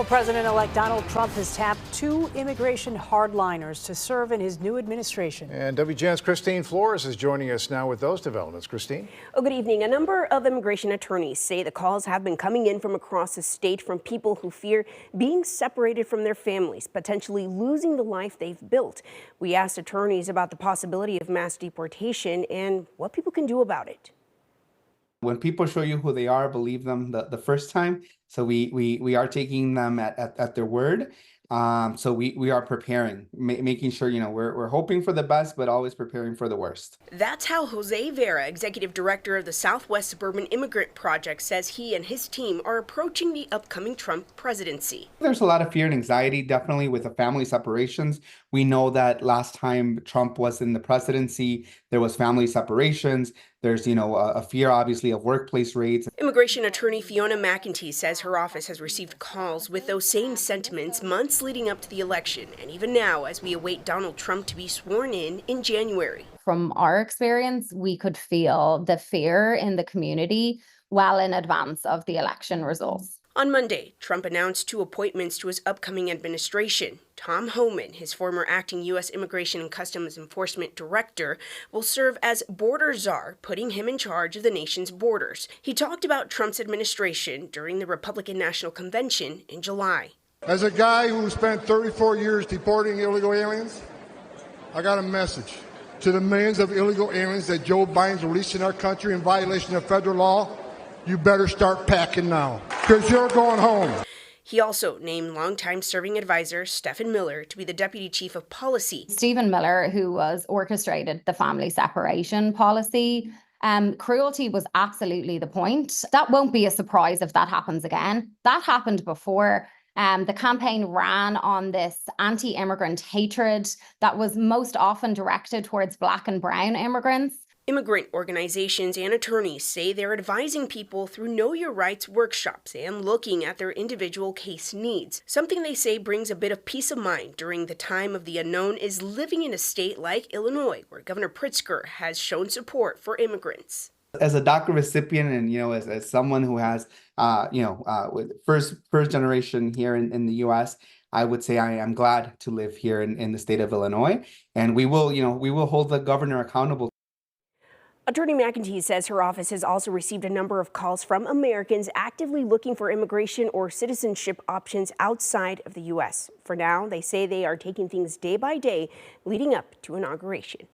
Well, President-elect Donald Trump has tapped two immigration hardliners to serve in his new administration. And WGN's Christine Flores is joining us now with those developments. Christine? Oh, good evening. A number of immigration attorneys say the calls have been coming in from across the state from people who fear being separated from their families, potentially losing the life they've built. We asked attorneys about the possibility of mass deportation and what people can do about it. When people show you who they are, believe them the first time. So we are taking them at their word. So we are preparing, making sure, we're hoping for the best, but always preparing for the worst. That's how Jose Vera, executive director of the Southwest Suburban Immigrant Project, says he and his team are approaching the upcoming Trump presidency. There's a lot of fear and anxiety, definitely with the family separations. We know that last time Trump was in the presidency, there was family separations. There's, a fear, obviously, of workplace raids. Immigration attorney Fiona McEntee says her office has received calls with those same sentiments months leading up to the election, and even now as we await Donald Trump to be sworn in January. From our experience, we could feel the fear in the community well in advance of the election results. On Monday, Trump announced two appointments to his upcoming administration. Tom Homan, his former acting U.S. Immigration and Customs Enforcement Director, will serve as border czar, putting him in charge of the nation's borders. He talked about Trump's administration during the Republican National Convention in July. As a guy who spent 34 years deporting illegal aliens, I got a message to the millions of illegal aliens that Joe Biden's releasing our country in violation of federal law. You better start packing now, because you're going home. He also named longtime serving advisor Stephen Miller to be the deputy chief of policy. Stephen Miller, who was orchestrated the family separation policy, cruelty was absolutely the point. That won't be a surprise if that happens again. That happened before. The campaign ran on this anti-immigrant hatred that was most often directed towards Black and brown immigrants. Immigrant organizations and attorneys say they're advising people through Know Your Rights workshops and looking at their individual case needs. Something they say brings a bit of peace of mind during the time of the unknown is living in a state like Illinois, where Governor Pritzker has shown support for immigrants. As a DACA recipient and, as someone who has, with first generation here in the U.S., I would say I am glad to live here in the state of Illinois. And we will hold the governor accountable. Attorney McEntee says her office has also received a number of calls from Americans actively looking for immigration or citizenship options outside of the U.S. For now, they say they are taking things day by day leading up to inauguration.